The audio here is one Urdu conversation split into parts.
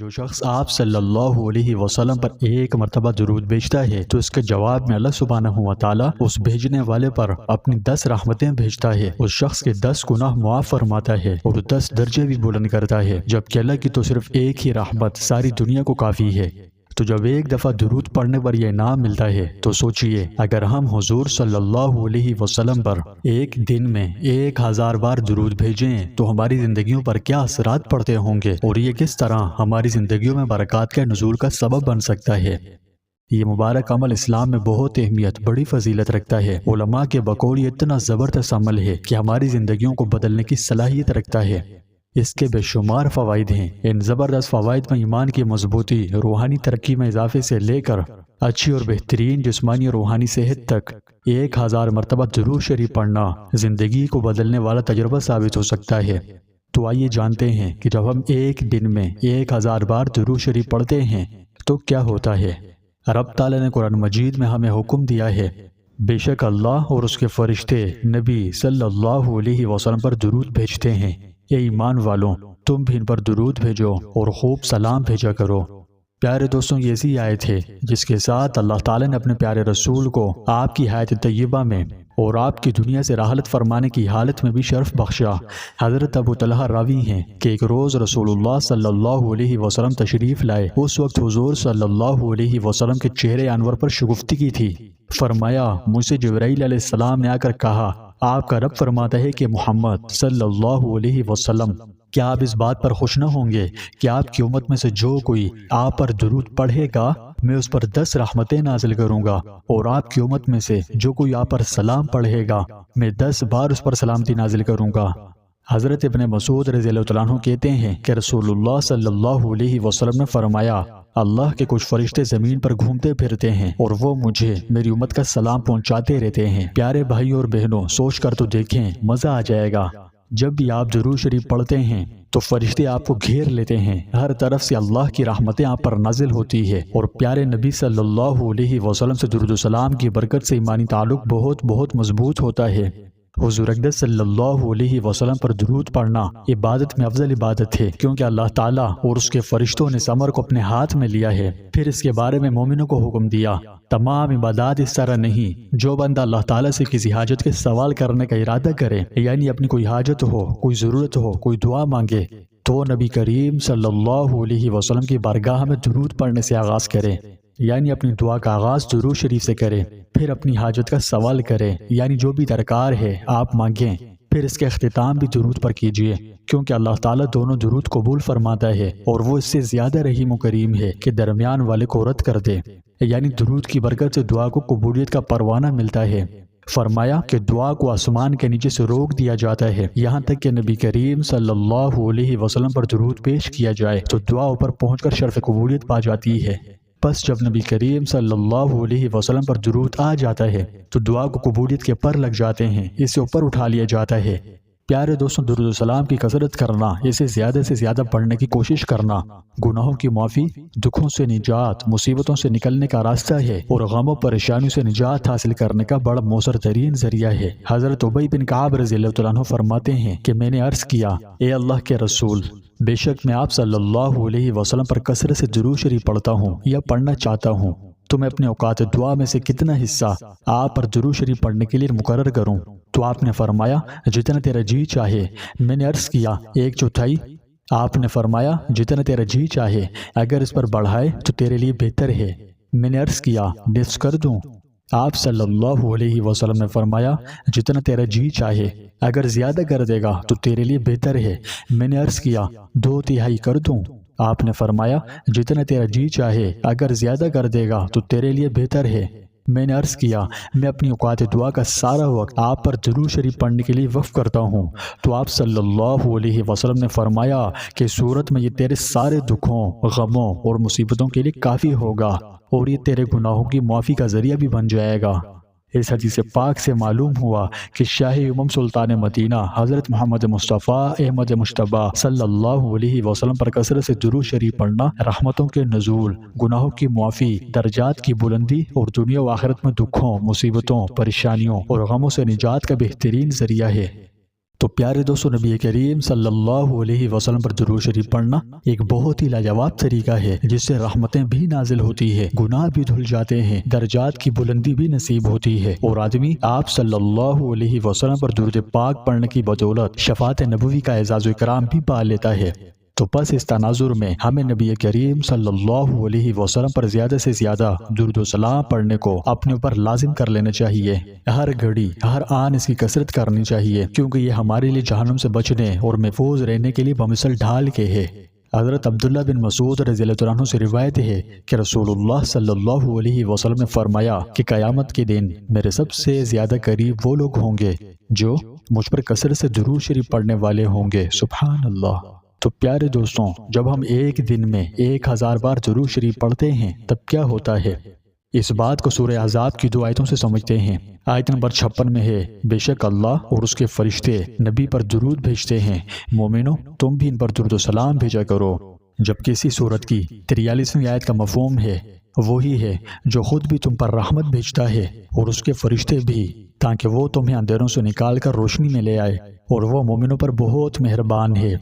جو شخص آپ صلی اللہ علیہ وسلم پر ایک مرتبہ درود بھیجتا ہے تو اس کے جواب میں اللہ سبحانہ و تعالیٰ اس بھیجنے والے پر اپنی 10 رحمتیں بھیجتا ہے، اس شخص کے 10 گناہ معاف فرماتا ہے اور 10 درجے بھی بلند کرتا ہے، جبکہ اللہ کی تو صرف ایک ہی رحمت ساری دنیا کو کافی ہے۔ تو جب ایک دفعہ درود پڑھنے پر یہ انعام ملتا ہے تو سوچئے اگر ہم حضور صلی اللہ علیہ وسلم پر ایک دن میں 1000 بار درود بھیجیں تو ہماری زندگیوں پر کیا اثرات پڑتے ہوں گے اور یہ کس طرح ہماری زندگیوں میں برکات کے نزول کا سبب بن سکتا ہے۔ یہ مبارک عمل اسلام میں بہت اہمیت، بڑی فضیلت رکھتا ہے۔ علماء کے بقول یہ اتنا زبردست عمل ہے کہ ہماری زندگیوں کو بدلنے کی صلاحیت رکھتا ہے۔ اس کے بے شمار فوائد ہیں۔ ان زبردست فوائد میں ایمان کی مضبوطی، روحانی ترقی میں اضافے سے لے کر اچھی اور بہترین جسمانی اور روحانی صحت تک 1000 مرتبہ درود شریف پڑھنا زندگی کو بدلنے والا تجربہ ثابت ہو سکتا ہے۔ تو آئیے جانتے ہیں کہ جب ہم ایک دن میں 1000 بار درود شریف پڑھتے ہیں تو کیا ہوتا ہے۔ رب تعالیٰ نے قرآن مجید میں ہمیں حکم دیا ہے، بے شک اللہ اور اس کے فرشتے نبی صلی اللہ علیہ وسلم پر درود بھیجتے ہیں۔ اے ایمان والوں، تم بھی ان پر درود بھیجو اور خوب سلام بھیجا کرو۔ پیارے دوستوں، یہ اسی آیت ہے جس کے ساتھ اللہ تعالیٰ نے اپنے پیارے رسول کو آپ کی حیات طیبہ میں اور آپ کی دنیا سے راحلت فرمانے کی حالت میں بھی شرف بخشا۔ حضرت ابو طلحہ راوی ہیں کہ ایک روز رسول اللہ صلی اللہ علیہ وسلم تشریف لائے۔ اس وقت حضور صلی اللہ علیہ وسلم کے چہرے انور پر شگفتگی تھی۔ فرمایا، مجھ سے جبرائیل علیہ السلام نے آ کر کہا، آپ کا رب فرماتا ہے کہ محمد صلی اللہ علیہ وسلم، کیا آپ اس بات پر خوش نہ ہوں گے کہ آپ کی امت میں سے جو کوئی آپ پر درود پڑھے گا میں اس پر 10 رحمتیں نازل کروں گا، اور آپ کی امت میں سے جو کوئی آپ پر سلام پڑھے گا میں 10 بار اس پر سلامتی نازل کروں گا۔ حضرت ابن مسعود رضی اللہ عنہ کہتے ہیں کہ رسول اللہ صلی اللہ علیہ وسلم نے فرمایا، اللہ کے کچھ فرشتے زمین پر گھومتے پھرتے ہیں اور وہ مجھے میری امت کا سلام پہنچاتے رہتے ہیں۔ پیارے بھائی اور بہنوں، سوچ کر تو دیکھیں، مزہ آ جائے گا۔ جب بھی آپ درود شریف پڑھتے ہیں تو فرشتے آپ کو گھیر لیتے ہیں، ہر طرف سے اللہ کی رحمتیں آپ پر نازل ہوتی ہے، اور پیارے نبی صلی اللہ علیہ وسلم سے درود و سلام کی برکت سے ایمانی تعلق بہت مضبوط ہوتا ہے۔ حضور اقدس صلی اللہ علیہ وسلم پر درود پڑھنا عبادت میں افضل عبادت ہے، کیونکہ اللہ تعالیٰ اور اس کے فرشتوں نے اس امر کو اپنے ہاتھ میں لیا ہے۔ پھر اس کے بارے میں مومنوں کو حکم دیا، تمام عبادات اس طرح نہیں۔ جو بندہ اللہ تعالیٰ سے کسی حاجت کے سوال کرنے کا ارادہ کرے، یعنی اپنی کوئی حاجت ہو، کوئی ضرورت ہو، کوئی دعا مانگے، تو نبی کریم صلی اللہ علیہ وسلم کی بارگاہ میں درود پڑھنے سے آغاز کرے، یعنی اپنی دعا کا آغاز درود شریف سے کرے، پھر اپنی حاجت کا سوال کرے، یعنی جو بھی درکار ہے آپ مانگیں، پھر اس کے اختتام بھی درود پر کیجیے، کیونکہ اللہ تعالیٰ دونوں درود قبول فرماتا ہے اور وہ اس سے زیادہ رحیم و کریم ہے کہ درمیان والے کو رد کر دے، یعنی درود کی برکت سے دعا کو قبولیت کا پروانہ ملتا ہے۔ فرمایا کہ دعا کو آسمان کے نیچے سے روک دیا جاتا ہے یہاں تک کہ نبی کریم صلی اللہ علیہ وسلم پر درود پیش کیا جائے تو دعا اوپر پہنچ کر شرف قبولیت پا جاتی ہے۔ پس جب نبی کریم صلی اللہ علیہ وسلم پر درود آ جاتا ہے تو دعا کو قبولیت کے پر لگ جاتے ہیں، اسے اوپر اٹھا لیا جاتا ہے۔ پیارے دوستوں، درود و سلام کی کثرت کرنا، اسے زیادہ سے زیادہ پڑھنے کی کوشش کرنا گناہوں کی معافی، دکھوں سے نجات، مصیبتوں سے نکلنے کا راستہ ہے اور غم و پریشانیوں سے نجات حاصل کرنے کا بڑا مؤثر ترین ذریعہ ہے۔ حضرت ابی بن کعب رضی اللہ عنہ فرماتے ہیں کہ میں نے عرض کیا، اے اللہ کے رسول، بے شک میں آپ صلی اللہ علیہ وسلم پر کثرت سے درود شریف پڑھتا ہوں یا پڑھنا چاہتا ہوں، تو میں اپنے اوقات دعا میں سے کتنا حصہ آپ پر درود شریف پڑھنے کے لیے مقرر کروں؟ تو آپ نے فرمایا، جتنا تیرا جی چاہے۔ میں نے عرض کیا، 1/4؟ آپ نے فرمایا، جتنا تیرا جی چاہے، اگر اس پر بڑھائے تو تیرے لیے بہتر ہے۔ میں نے عرض کیا، نصف کر دوں؟ آپ صلی اللہ علیہ وسلم نے فرمایا، جتنا تیرا جی چاہے، اگر زیادہ کر دے گا تو تیرے لیے بہتر ہے۔ میں نے عرض کیا، 2/3 کر دوں؟ آپ نے فرمایا، جتنا تیرا جی چاہے، اگر زیادہ کر دے گا تو تیرے لیے بہتر ہے۔ میں نے عرض کیا، میں اپنی اوقات دعا کا سارا وقت آپ پر درود شریف پڑھنے کے لیے وقف کرتا ہوں۔ تو آپ صلی اللہ علیہ وسلم نے فرمایا کہ صورت میں یہ تیرے سارے دکھوں، غموں اور مصیبتوں کے لیے کافی ہوگا اور یہ تیرے گناہوں کی معافی کا ذریعہ بھی بن جائے گا۔ اس حدیث پاک سے معلوم ہوا کہ شاہ امم سلطان مدینہ حضرت محمد مصطفیٰ احمد مجتبی صلی اللہ علیہ وسلم پر کثرت سے درود شریف پڑھنا رحمتوں کے نزول، گناہوں کی معافی، درجات کی بلندی اور دنیا و آخرت میں دکھوں، مصیبتوں، پریشانیوں اور غموں سے نجات کا بہترین ذریعہ ہے۔ تو پیارے دوستو، نبی کریم صلی اللہ علیہ وسلم پر درود شریف پڑھنا ایک بہت ہی لاجواب طریقہ ہے، جس سے رحمتیں بھی نازل ہوتی ہے، گناہ بھی دھل جاتے ہیں، درجات کی بلندی بھی نصیب ہوتی ہے، اور آدمی آپ صلی اللہ علیہ وسلم پر درود پاک پڑھنے کی بدولت شفاعت نبوی کا اعزاز و اکرام بھی پا لیتا ہے۔ تو بس اس تناظر میں ہمیں نبی کریم صلی اللہ علیہ وسلم پر زیادہ سے زیادہ درود و سلام پڑھنے کو اپنے اوپر لازم کر لینا چاہیے۔ ہر گھڑی ہر آن اس کی کثرت کرنی چاہیے، کیونکہ یہ ہمارے لیے جہنم سے بچنے اور محفوظ رہنے کے لیے بمثل ڈھال کے ہے۔ حضرت عبداللہ بن مسعود رضی اللہ عنہ سے روایت ہے کہ رسول اللہ صلی اللہ علیہ وسلم نے فرمایا کہ قیامت کے دن میرے سب سے زیادہ قریب وہ لوگ ہوں گے جو مجھ پر کثرت سے درود شریف پڑھنے والے ہوں گے۔ سبحان اللہ۔ تو پیارے دوستوں، جب ہم ایک دن میں 1000 بار درود شریف پڑھتے ہیں تب کیا ہوتا ہے؟ اس بات کو سورہ احزاب کی 2 آیتوں سے سمجھتے ہیں۔ آیت نمبر 56 میں ہے، بے شک اللہ اور اس کے فرشتے نبی پر درود بھیجتے ہیں، مومنو تم بھی ان پر درود و سلام بھیجا کرو۔ جبکہ اسی سورت کی 43ویں آیت کا مفہوم ہے، وہی ہے جو خود بھی تم پر رحمت بھیجتا ہے اور اس کے فرشتے بھی، تاکہ وہ تمہیں اندھیروں سے نکال کر روشنی میں لے آئے، اور وہ مومنوں پر بہت مہربان ہے۔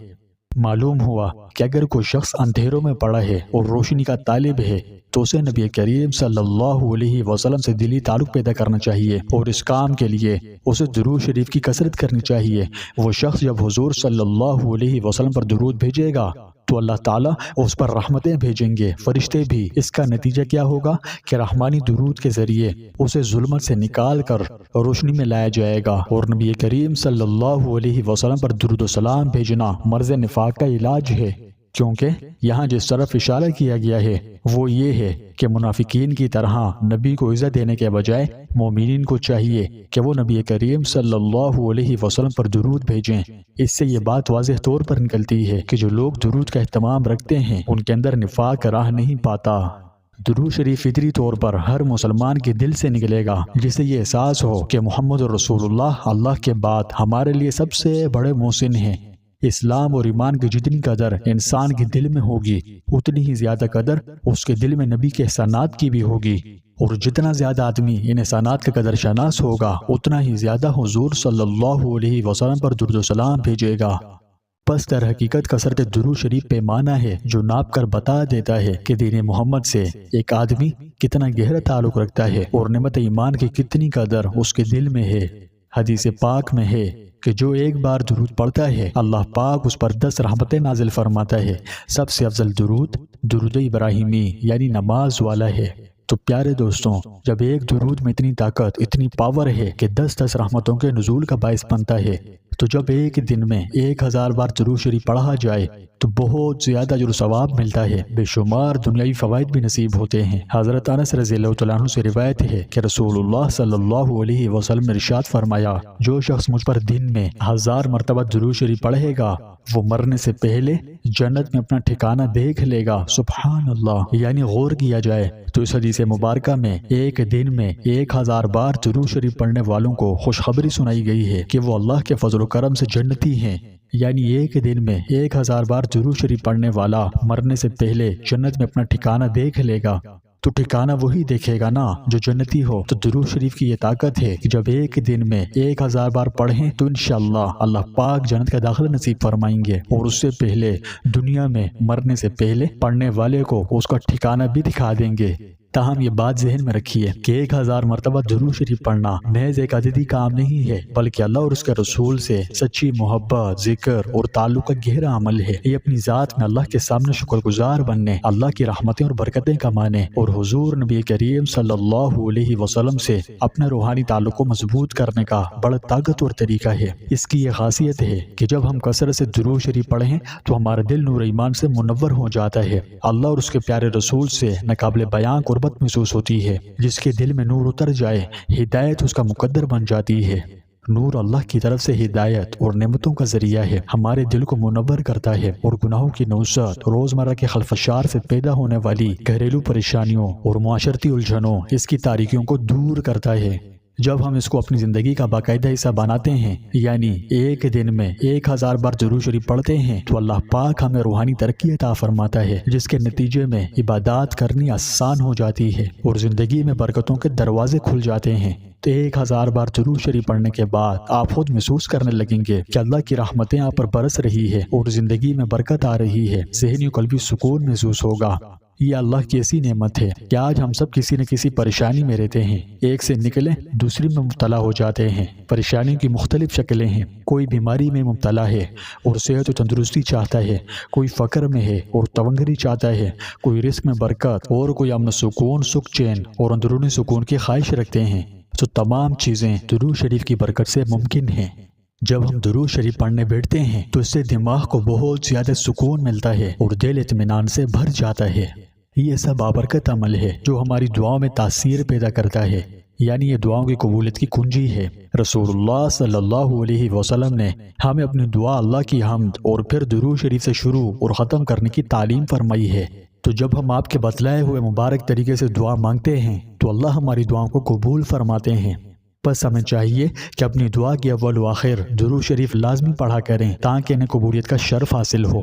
معلوم ہوا کہ اگر کوئی شخص اندھیروں میں پڑا ہے اور روشنی کا طالب ہے تو اسے نبی کریم صلی اللہ علیہ وسلم سے دلی تعلق پیدا کرنا چاہیے، اور اس کام کے لیے اسے درود شریف کی کثرت کرنی چاہیے۔ وہ شخص جب حضور صلی اللہ علیہ وسلم پر درود بھیجے گا تو اللہ تعالیٰ اس پر رحمتیں بھیجیں گے، فرشتے بھی۔ اس کا نتیجہ کیا ہوگا کہ رحمانی درود کے ذریعے اسے ظلمت سے نکال کر روشنی میں لایا جائے گا، اور نبی کریم صلی اللہ علیہ وسلم پر درود و سلام بھیجنا مرض نفاق کا علاج ہے۔ کیونکہ یہاں جس طرف اشارہ کیا گیا ہے وہ یہ ہے کہ منافقین کی طرح نبی کو عزت دینے کے بجائے مومنین کو چاہیے کہ وہ نبی کریم صلی اللہ علیہ وسلم پر درود بھیجیں۔ اس سے یہ بات واضح طور پر نکلتی ہے کہ جو لوگ درود کا اہتمام رکھتے ہیں ان کے اندر نفاق کا راہ نہیں پاتا۔ درود شریف فطری طور پر ہر مسلمان کے دل سے نکلے گا، جسے یہ احساس ہو کہ محمد رسول اللہ کے بعد ہمارے لیے سب سے بڑے محسن ہیں۔ اسلام اور ایمان کی جتنی قدر انسان کے دل میں ہوگی اتنی ہی زیادہ قدر اس کے دل میں نبی کے احسانات کی بھی ہوگی، اور جتنا زیادہ آدمی ان احسانات کا قدر شناس ہوگا اتنا ہی زیادہ حضور صلی اللہ علیہ وسلم پر درود و سلام بھیجے گا۔ پس در حقیقت کثرت درود شریف پیمانہ ہے جو ناپ کر بتا دیتا ہے کہ دین محمد سے ایک آدمی کتنا گہرا تعلق رکھتا ہے اور نعمت ایمان کی کتنی قدر اس کے دل میں ہے۔ حدیث پاک میں ہے کہ جو ایک بار درود پڑھتا ہے اللہ پاک اس پر 10 رحمتیں نازل فرماتا ہے۔ سب سے افضل درود ابراہیمی یعنی نماز والا ہے۔ تو پیارے دوستوں، جب ایک درود میں اتنی طاقت، اتنی پاور ہے کہ 10 رحمتوں کے نزول کا باعث بنتا ہے، تو جب ایک دن میں 1000 بار درود شریف پڑھا جائے تو بہت زیادہ اجر و ثواب ملتا ہے، بے شمار دنیاوی فوائد بھی نصیب ہوتے ہیں۔ حضرت انس رضی اللہ عنہ سے روایت ہے کہ رسول اللہ صلی اللہ علیہ وسلم نے ارشاد فرمایا، جو شخص مجھ پر دن میں 1000 مرتبہ درود شریف پڑھے گا وہ مرنے سے پہلے جنت میں اپنا ٹھکانہ دیکھ لے گا۔ سبحان اللہ۔ یعنی غور کیا جائے تو اس حدیث مبارکہ میں ایک دن میں 1000 بار درود شریف پڑھنے والوں کو خوشخبری سنائی گئی ہے کہ وہ اللہ کے فضل و کرم سے جنتی ہیں۔ یعنی ایک دن میں 1000 بار درود شریف پڑھنے والا مرنے سے پہلے جنت میں اپنا ٹھکانہ دیکھ لے گا۔ تو ٹھکانہ وہی دیکھے گا نا جو جنتی ہو۔ تو درود شریف کی یہ طاقت ہے کہ جب ایک دن میں 1000 بار پڑھیں تو انشاءاللہ اللہ پاک جنت کا داخلہ نصیب فرمائیں گے، اور اس سے پہلے دنیا میں مرنے سے پہلے پڑھنے والے کو اس کا ٹھکانہ بھی دکھا دیں گے۔ تاہم یہ بات ذہن میں رکھیے کہ 1000 مرتبہ درود شریف پڑھنا محض ایک عددی کام نہیں ہے، بلکہ اللہ اور اس کے رسول سے سچی محبت، ذکر اور تعلق کا گہرا عمل ہے۔ یہ اپنی ذات میں اللہ کے سامنے شکر گزار بننے، اللہ کی رحمتیں اور برکتیں کمانے اور حضور نبی کریم صلی اللہ علیہ وسلم سے اپنا روحانی تعلق کو مضبوط کرنے کا بڑا طاقتور طریقہ ہے۔ اس کی یہ خاصیت ہے کہ جب ہم کثرت سے درود شریف پڑھیں تو ہمارا دل نور ایمان سے منور ہو جاتا ہے۔ اللہ اور اس کے پیارے رسول سے ناقابل بیان قربت محسوس ہوتی ہے۔ جس کے دل میں نور اتر جائے ہدایت اس کا مقدر بن جاتی ہے۔ نور اللہ کی طرف سے ہدایت اور نعمتوں کا ذریعہ ہے، ہمارے دل کو منور کرتا ہے اور گناہوں کی نوسط، روزمرہ کے خلفشار سے پیدا ہونے والی گھریلو پریشانیوں اور معاشرتی الجھنوں، اس کی تاریکیوں کو دور کرتا ہے۔ جب ہم اس کو اپنی زندگی کا باقاعدہ حصہ بناتے ہیں، یعنی ایک دن میں 1000 بار درود شریف پڑھتے ہیں، تو اللہ پاک ہمیں روحانی ترقی عطا فرماتا ہے، جس کے نتیجے میں عبادات کرنی آسان ہو جاتی ہے اور زندگی میں برکتوں کے دروازے کھل جاتے ہیں۔ تو 1000 بار درود شریف پڑھنے کے بعد آپ خود محسوس کرنے لگیں گے کہ اللہ کی رحمتیں آپ پر برس رہی ہے اور زندگی میں برکت آ رہی ہے، ذہنی و قلبی سکون محسوس ہوگا۔ یہ اللہ کی ایسی نعمت ہے کہ آج ہم سب کسی نہ کسی پریشانی میں رہتے ہیں، ایک سے نکلیں دوسری میں مبتلا ہو جاتے ہیں۔ پریشانی کی مختلف شکلیں ہیں، کوئی بیماری میں مبتلا ہے اور صحت و تندرستی چاہتا ہے، کوئی فقر میں ہے اور تونگری چاہتا ہے، کوئی رزق میں برکت اور کوئی امن و سکون، سکھ چین اور اندرونی سکون کی خواہش رکھتے ہیں۔ تو تمام چیزیں درود شریف کی برکت سے ممکن ہیں۔ جب ہم درود شریف پڑھنے بیٹھتے ہیں تو اس سے دماغ کو بہت زیادہ سکون ملتا ہے اور دل اطمینان سے بھر جاتا ہے۔ یہ سب بابرکت عمل ہے جو ہماری دعاؤں میں تاثیر پیدا کرتا ہے، یعنی یہ دعاؤں کی قبولیت کی کنجی ہے۔ رسول اللہ صلی اللہ علیہ وسلم نے ہمیں اپنی دعا اللہ کی حمد اور پھر درود شریف سے شروع اور ختم کرنے کی تعلیم فرمائی ہے۔ تو جب ہم آپ کے بتلائے ہوئے مبارک طریقے سے دعا مانگتے ہیں تو اللہ ہماری دعاؤں کو قبول فرماتے ہیں۔ بس ہمیں چاہیے کہ اپنی دعا کے اول و آخر درود شریف لازمی پڑھا کریں تاکہ انہیں قبولیت کا شرف حاصل ہو۔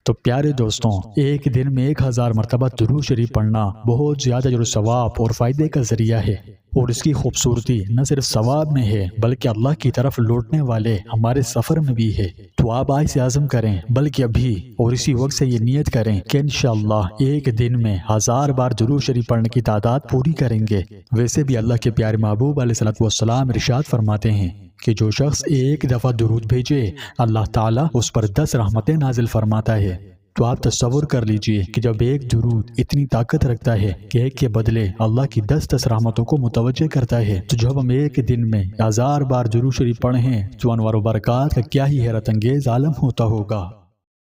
تو پیارے دوستوں، ایک دن میں 1000 مرتبہ درود شریف پڑھنا بہت زیادہ اجر و ثواب اور فائدے کا ذریعہ ہے، اور اس کی خوبصورتی نہ صرف ثواب میں ہے بلکہ اللہ کی طرف لوٹنے والے ہمارے سفر میں بھی ہے۔ تو آپ آج سے عزم کریں، بلکہ ابھی اور اسی وقت سے یہ نیت کریں کہ انشاءاللہ ایک دن میں 1000 بار درود شریف پڑھنے کی تعداد پوری کریں گے۔ ویسے بھی اللہ کے پیارے محبوب علیہ الصلوۃ والسلام ارشاد فرماتے ہیں کہ جو شخص ایک دفعہ درود بھیجے اللہ تعالیٰ اس پر 10 رحمتیں نازل فرماتا ہے۔ تو آپ تصور کر لیجئے کہ جب ایک درود اتنی طاقت رکھتا ہے کہ ایک کے بدلے اللہ کی 10 رحمتوں کو متوجہ کرتا ہے، تو جب ہم ایک دن میں 1000 بار درود شریف پڑھیں تو انوار و برکات کا کیا ہی حیرت انگیز عالم ہوتا ہوگا۔